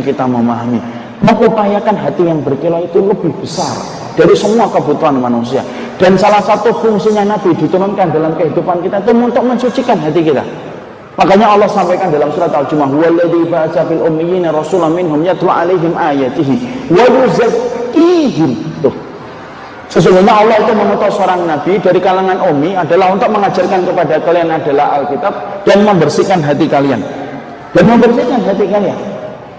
kita memahami, mengupayakan hati yang berkilau itu lebih besar dari semua kebutuhan manusia. Dan salah satu fungsinya Nabi diturunkan dalam kehidupan kita itu untuk mensucikan hati kita. Makanya Allah sampaikan dalam surat Al-Jumu'ah, "Walladzi ba'atsa fil ummiyina rasulan minhum yatlu 'alaihim ayatihi wa yuzakkihim." Tuh. Sesungguhnya Allah itu mengutus seorang nabi dari kalangan ummi adalah untuk mengajarkan kepada kalian adalah Alkitab dan membersihkan hati kalian. Dan membersihkan hati kalian.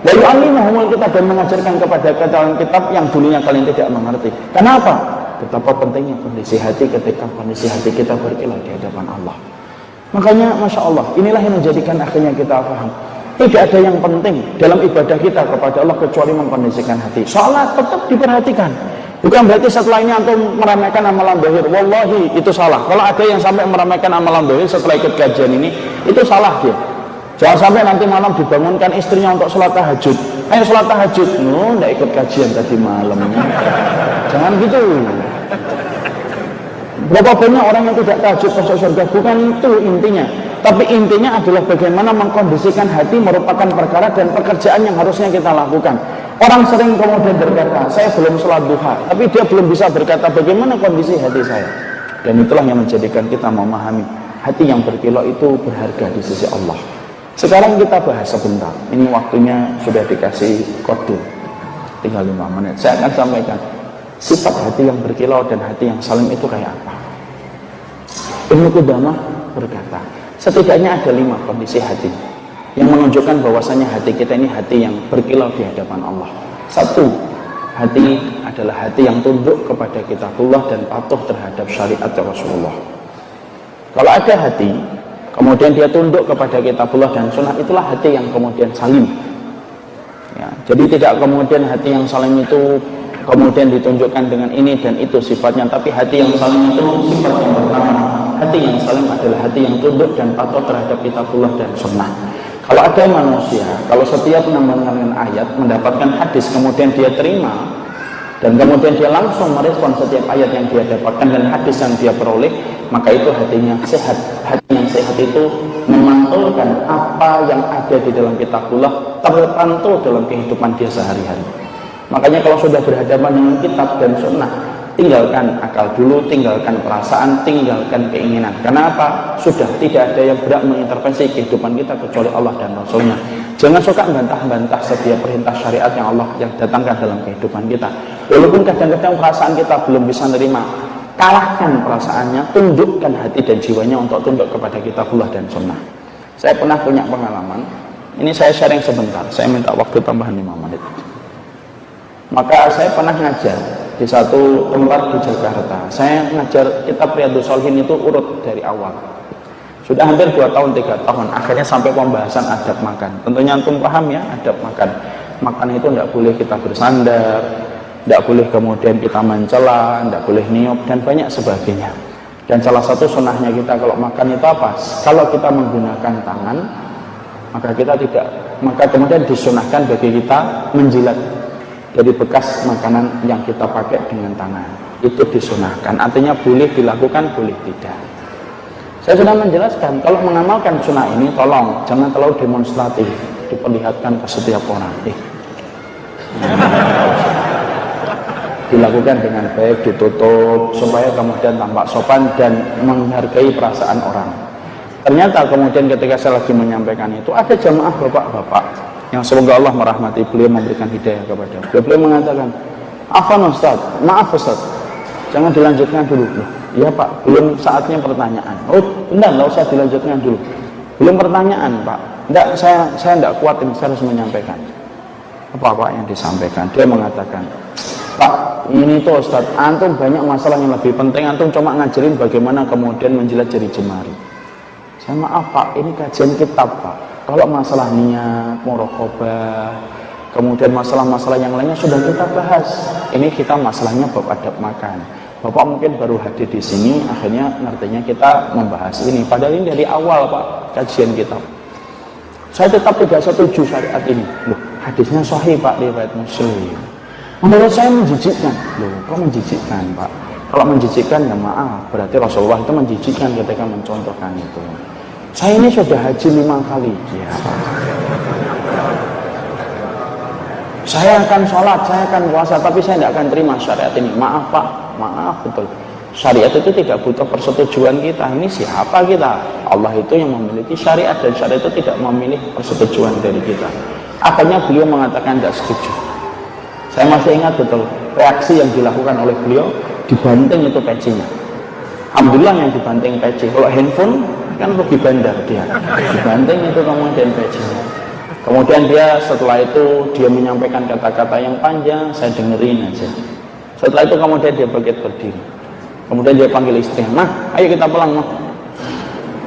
Wa yu'allimuhumul kitab, dan mengajarkan kepada kalian kitab yang dulunya kalian tidak mengerti. Kenapa? Betapa pentingnya kondisi hati ketika kondisi hati kita berkilau di hadapan Allah. Makanya Masya Allah, inilah yang menjadikan akhirnya kita paham, tidak ada yang penting dalam ibadah kita kepada Allah kecuali mengkondisikan hati. Sholat tetap diperhatikan. Bukan berarti setelah ini antum meremehkan amalan zahir. Wallahi itu salah. Kalau ada yang sampai meremehkan amalan zahir setelah ikut kajian ini, itu salah dia. Jangan sampai nanti malam dibangunkan istrinya untuk sholat tahajud. Ayo sholat tahajud. No, nggak ikut kajian tadi malamnya. Jangan gitu. Berapa banyak orang yang tidak tahajud masuk surga? Bukan itu intinya. Tapi intinya adalah bagaimana mengkondisikan hati merupakan perkara dan pekerjaan yang harusnya kita lakukan. Orang sering kemudian berkata, saya belum sholat duha, tapi dia belum bisa berkata bagaimana kondisi hati saya. Dan itulah yang menjadikan kita memahami hati yang berkilau itu berharga di sisi Allah. Sekarang kita bahas sebentar. Ini waktunya sudah dikasih kode, tinggal 5 menit. Saya akan sampaikan sifat hati yang berkilau dan hati yang salim itu kayak apa. Ibnu Qudamah berkata, setidaknya ada 5 kondisi hati yang menunjukkan bahwasanya hati kita ini hati yang berkilau di hadapan Allah. 1, hati adalah hati yang tunduk kepada kitabullah dan patuh terhadap syariat Rasulullah. Kalau ada hati kemudian dia tunduk kepada kitabullah dan sunnah, itulah hati yang kemudian salim ya, jadi tidak kemudian hati yang salim itu kemudian ditunjukkan dengan ini dan itu sifatnya, tapi hati yang salim itu sifat yang pertama. Hati yang salim adalah hati yang tunduk dan patuh terhadap kitabullah dan sunnah. Kalau ada manusia, kalau setiap mendengarkan ayat, mendapatkan hadis, kemudian dia terima dan kemudian dia langsung merespon setiap ayat yang dia dapatkan dan hadis yang dia peroleh, maka itu hatinya sehat. Hati yang sehat itu memantulkan apa yang ada di dalam kitabullah, terpantul dalam kehidupan dia sehari-hari. Makanya kalau sudah berhadapan dengan kitab dan sunnah, tinggalkan akal dulu, tinggalkan perasaan, tinggalkan keinginan. Kenapa? Sudah tidak ada yang berhak mengintervensi kehidupan kita kecuali Allah dan Rasulnya. Jangan suka bantah-bantah setiap perintah syariat yang Allah yang datangkan dalam kehidupan kita. Walaupun kadang-kadang perasaan kita belum bisa menerima, kalahkan perasaannya, tundukkan hati dan jiwanya untuk tunduk kepada kitabullah dan sunnah. Saya pernah punya pengalaman, ini saya sharing sebentar, saya minta waktu tambahan 5 menit. Maka saya pernah ngajar di satu tempat di Jakarta. Saya ngajar kitab Riyadhus Shalihin itu urut dari awal. Sudah hampir 2 tahun, 3 tahun. Akhirnya sampai pembahasan adab makan. Tentunya antum paham ya, adab makan. Makan itu tidak boleh kita bersandar, tidak boleh kemudian kita mencela, tidak boleh niup, dan banyak sebagainya. Dan salah satu sunnahnya kita kalau makan itu apa? Kalau kita menggunakan tangan, maka kemudian disunahkan bagi kita menjilat dari bekas makanan yang kita pakai dengan tangan. Itu disunahkan, artinya boleh dilakukan, boleh tidak. Saya sudah menjelaskan, kalau mengamalkan sunnah ini tolong jangan terlalu demonstratif, diperlihatkan ke setiap orang. Dilakukan dengan baik, ditutup supaya kemudian tampak sopan dan menghargai perasaan orang. Ternyata kemudian ketika saya lagi menyampaikan itu, ada jamaah bapak-bapak yang semoga Allah merahmati beliau, memberikan hidayah kepada beliau mengatakan, "Afwan Ustaz, maaf Ustaz, jangan dilanjutkan dulu." Loh, iya Pak, belum saatnya pertanyaan. Oh, bentar, nggak usah dilanjutkan dulu. Belum pertanyaan Pak. Enggak, saya enggak kuat ini, saya harus menyampaikan. Apa yang disampaikan? Dia mengatakan, "Pak, ini tuh Ustaz, antum banyak masalah yang lebih penting, antum cuma ngajarin bagaimana kemudian menjilat jari jemari." Saya, "Maaf Pak, ini kajian kitab Pak. Kalau masalah niat, muraqabah, kemudian masalah-masalah yang lainnya sudah kita bahas. Ini kita masalahnya bab adab makan. Bapak mungkin baru hadir di sini, akhirnya ngertinya kita membahas ini. Padahal ini dari awal Pak, kajian kitab. Saya tetap tidak setuju syariat ini. Loh, hadisnya sahih Pak, riwayat Muslim. Menurut saya menjijikkan." Loh, kok menjijikkan Pak? Kalau menjijikkan ya maaf, berarti Rasulullah itu menjijikkan ketika mencontohkan itu. Saya ini sudah haji 5 kali ya. Saya akan sholat, saya akan puasa, tapi saya tidak akan terima syariat ini. Maaf Pak, maaf betul. Syariat itu tidak butuh persetujuan kita. Ini siapa kita? Allah itu yang memiliki syariat, dan syariat itu tidak memilih persetujuan dari kita. Akhirnya beliau mengatakan tidak setuju. Saya masih ingat betul reaksi yang dilakukan oleh beliau, dibanting itu pecinya. Alhamdulillah yang dibanting peci. Kalau handphone kan lebih bandar dia. Dibanting itu kemudian pecinya. Kemudian dia setelah itu dia menyampaikan kata-kata yang panjang, saya dengerin aja. Setelah itu kemudian dia bangkit berdiri. Kemudian dia panggil istrinya, "Mah, ayo kita pulang, Mah."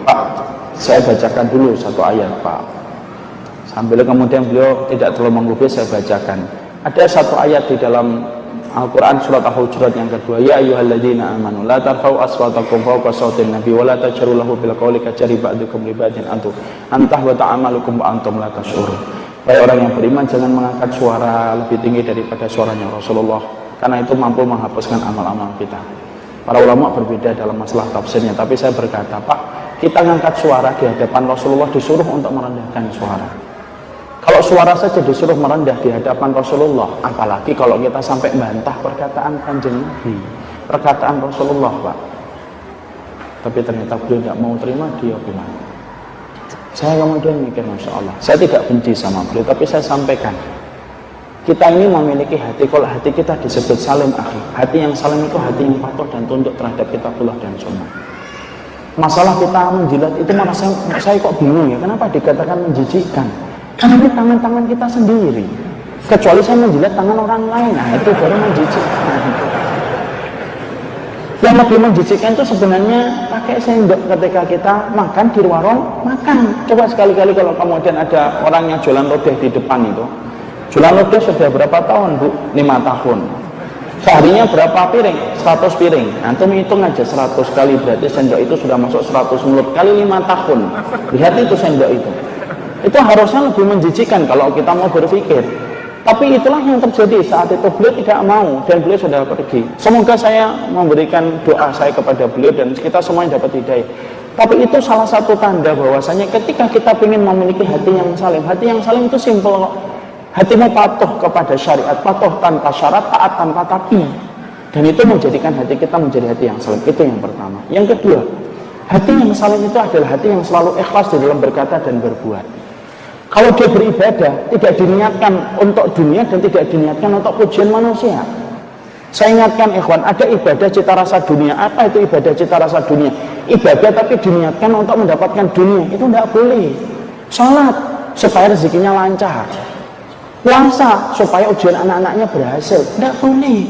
"Pak, saya bacakan dulu satu ayat, Pak." Sambil kemudian beliau tidak terlalu menggubris, saya bacakan. Ada satu ayat di dalam Al-Quran surat Al-Hujurat yang kedua, "Ya ayyuhalladzina amanu la tarfa'u aswatakum fawqa sautin nabi wa la tajharu lahu bil qawli kajari ba'dukum li ba'din antah wa ta'amalukum wa antum la tash'urun." Wahai orang yang beriman, jangan mengangkat suara lebih tinggi daripada suaranya Rasulullah, karena itu mampu menghapuskan amal-amal kita. Para ulama berbeda dalam masalah tafsirnya, tapi saya berkata, Pak, kita ngangkat suara di hadapan Rasulullah disuruh untuk merendahkan suara. Kalau suara saja disuruh merendah di hadapan Rasulullah, apalagi kalau kita sampai bantah perkataan Kanjeng Nabi, perkataan Rasulullah, Pak. Tapi ternyata beliau tidak mau terima, dia pulang. Saya kemudian mikir, Masya Allah, saya tidak benci sama beliau, tapi saya sampaikan, kita ini memiliki hati, kalau hati kita disebut salim akhi, hati yang salim itu hati yang patuh dan tunduk terhadap kitabullah dan sunnah. Masalah kita menjilat itu malah saya kok bingung ya, kenapa dikatakan menjijikkan? Karena ini tangan-tangan kita sendiri. Kecuali saya menjilat tangan orang lain, nah itu baru menjijikkan. Yang lebih menjijikkan itu sebenarnya pakai sendok ketika kita makan di warung makan. Coba sekali-kali kalau kemudian ada orang yang jualan lodeh di depan itu. Jualan lodeh sudah berapa tahun, Bu? 5 tahun. Seharinya berapa piring? 100 piring. Antum hitung aja 100 kali, berarti sendok itu sudah masuk 100 mulut kali 5 tahun. Lihat itu sendok itu. Itu harusnya lebih menjijikan kalau kita mau berpikir. Tapi itulah yang terjadi saat itu. Beliau tidak mau dan beliau sudah pergi. Semoga saya memberikan doa saya kepada beliau dan kita semuanya dapat hidayah. Tapi itu salah satu tanda bahwasanya ketika kita ingin memiliki hati yang salim itu simpel kok. Hatimu patuh kepada syariat, patuh tanpa syarat, taat tanpa tapi. Dan itu menjadikan hati kita menjadi hati yang salim. Itu yang pertama. Yang kedua, hati yang salim itu adalah hati yang selalu ikhlas di dalam berkata dan berbuat. Kalau dia beribadah, tidak diniatkan untuk dunia dan tidak diniatkan untuk pujian manusia. Saya ingatkan ikhwan, ada ibadah cita rasa dunia. Apa itu ibadah cita rasa dunia? Ibadah tapi diniatkan untuk mendapatkan dunia, itu tidak boleh. Salat supaya rezekinya lancar. Puasa supaya ujian anak-anaknya berhasil, tidak boleh.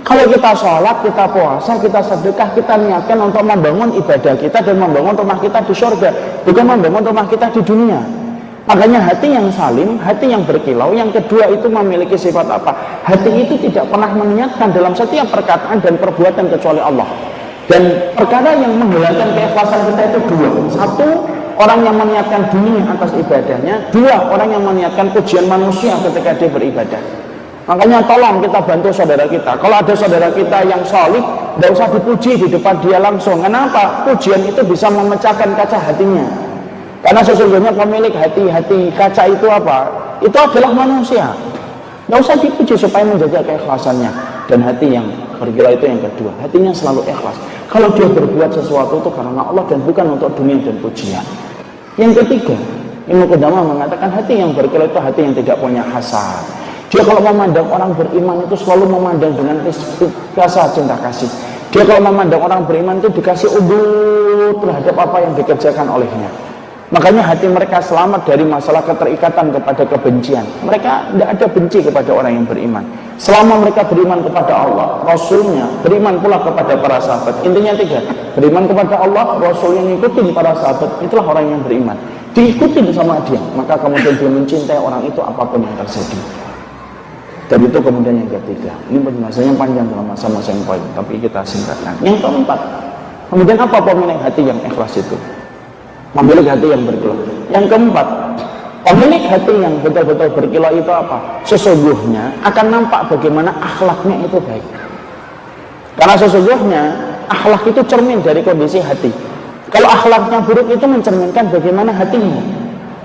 Kalau kita sholat, kita puasa, kita sedekah, kita niatkan untuk membangun ibadah kita dan membangun rumah kita di surga, bukan membangun rumah kita di dunia. Makanya hati yang salim, hati yang berkilau, yang kedua itu memiliki sifat apa? Hati itu tidak pernah meniatkan dalam setiap perkataan dan perbuatan kecuali Allah. Dan perkara yang menghilangkan keikhlasan kita itu dua. Satu, orang yang meniatkan dunia atas ibadahnya. Dua, orang yang meniatkan pujian manusia ketika dia beribadah. Makanya tolong kita bantu saudara kita. Kalau ada saudara kita yang salih, tidak usah dipuji di depan dia langsung. Kenapa? Pujian itu bisa memecahkan kaca hatinya. Karena sesungguhnya pemilik hati kaca itu apa? Itu adalah manusia. Tidak usah dipuji supaya menjaga keikhlasannya. Dan hati yang berkilau itu yang kedua. Hatinya selalu ikhlas. Kalau dia berbuat sesuatu itu karena Allah dan bukan untuk dunia dan pujian. Yang ketiga, Ibnu Qudamah mengatakan hati yang berkilau itu hati yang tidak punya hasad. Dia kalau memandang orang beriman itu selalu memandang dengan rasa cinta kasih. Dia kalau memandang orang beriman itu dikasih udut terhadap apa yang dikerjakan olehnya. Makanya hati mereka selamat dari masalah keterikatan kepada kebencian. Mereka tidak ada benci kepada orang yang beriman. Selama mereka beriman kepada Allah, Rasulnya, beriman pula kepada para sahabat. Intinya tiga, beriman kepada Allah, Rasul yang ngikutin para sahabat, itulah orang yang beriman. Diikutin sama dia, maka kemudian dia mencintai orang itu apapun yang terjadi. Dan itu kemudian yang ketiga. Ini penjelasannya panjang dalam masa-masa yang poin, tapi kita singkatkan. Yang keempat, kemudian apa pemilik hati yang ikhlas itu? Memiliki hati yang berkilau. Yang keempat, pemilik hati yang betul-betul berkilau itu apa? Sesungguhnya akan nampak bagaimana akhlaknya itu baik. Karena sesungguhnya akhlak itu cermin dari kondisi hati. Kalau akhlaknya buruk itu mencerminkan bagaimana hatinya.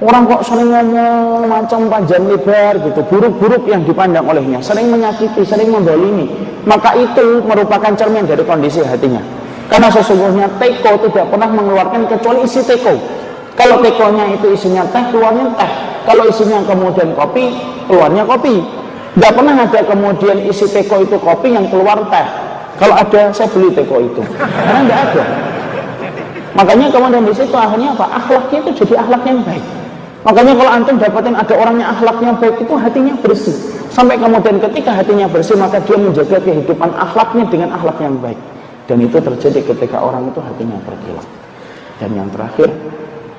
Orang kok sering ngomong macam panjang lebar gitu, buruk-buruk yang dipandang olehnya, sering menyakiti, sering mendolimi, maka itu merupakan cermin dari kondisi hatinya. Karena sesungguhnya teko tidak pernah mengeluarkan kecuali isi teko. Kalau tekonya itu isinya teh, keluarnya teh. Kalau isinya kemudian kopi, keluarnya kopi. Tidak pernah ada kemudian isi teko itu kopi yang keluar teh. Kalau ada, saya beli teko itu. Karena tidak ada. Makanya kemudian di situ akhirnya apa? Akhlaknya itu jadi akhlak yang baik. Makanya kalau antum dapatin ada orangnya akhlaknya baik, itu hatinya bersih. Sampai kemudian ketika hatinya bersih, maka dia menjaga kehidupan akhlaknya dengan akhlak yang baik. Dan itu terjadi ketika orang itu hatinya berkilau. Dan yang terakhir,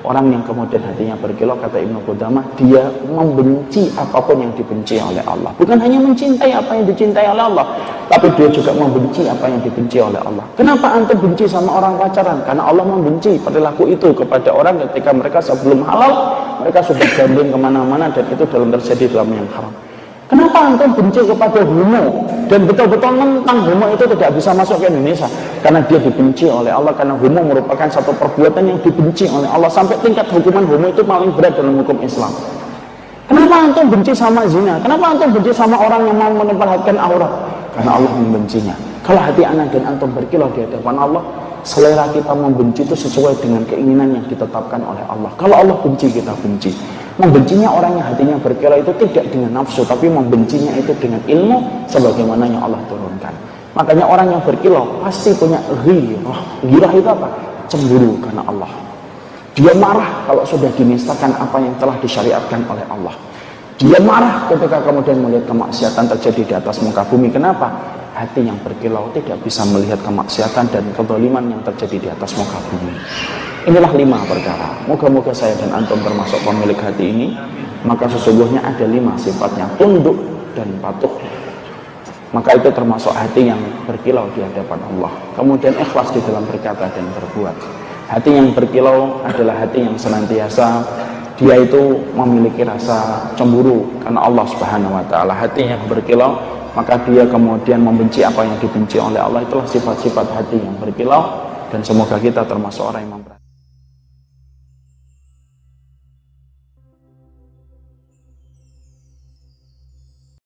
orang yang kemudian hatinya berkilau, kata Ibnu Qudamah, dia membenci apapun yang dibenci oleh Allah. Bukan hanya mencintai apa yang dicintai oleh Allah, tapi dia juga membenci apa yang dibenci oleh Allah. Kenapa antum benci sama orang pacaran? Karena Allah membenci perilaku itu kepada orang ketika mereka sebelum halal, mereka sudah gandeng kemana-mana, dan itu terjadi dalam yang haram. Kenapa antum benci kepada homo dan betul-betul mentang homo itu tidak bisa masuk ke Indonesia? Karena dia dibenci oleh Allah, karena homo merupakan satu perbuatan yang dibenci oleh Allah, sampai tingkat hukuman homo itu paling berat dalam hukum Islam. Kenapa antum benci sama zina? Kenapa antum benci sama orang yang mau menemperhatkan aurat? Karena Allah membencinya. Kalau hati anak dan antum berkilau di hadapan Allah, selera kita membenci itu sesuai dengan keinginan yang ditetapkan oleh Allah. Kalau Allah benci, kita benci. Membencinya orang yang hatinya berkilau itu tidak dengan nafsu, tapi membencinya itu dengan ilmu sebagaimana yang Allah turunkan. Makanya orang yang berkilau pasti punya ghirah. Ghirah itu apa? Cemburu karena Allah. Dia marah kalau sudah dinistakan apa yang telah disyariatkan oleh Allah. Dia marah ketika kemudian melihat kemaksiatan terjadi di atas muka bumi. Kenapa? Hati yang berkilau tidak bisa melihat kemaksiatan dan kezaliman yang terjadi di atas muka bumi. Inilah 5 perkara. Moga-moga saya dan antum termasuk pemilik hati ini. Maka sesungguhnya ada 5 sifatnya: tunduk dan patuh. Maka itu termasuk hati yang berkilau di hadapan Allah. Kemudian ikhlas di dalam berkata dan berbuat. Hati yang berkilau adalah hati yang senantiasa dia itu memiliki rasa cemburu karena Allah Subhanahu wa taala. Hati yang berkilau, maka dia kemudian membenci apa yang dibenci oleh Allah. Itulah sifat-sifat hati yang berkilau, dan semoga kita termasuk orang yang memperhatikan.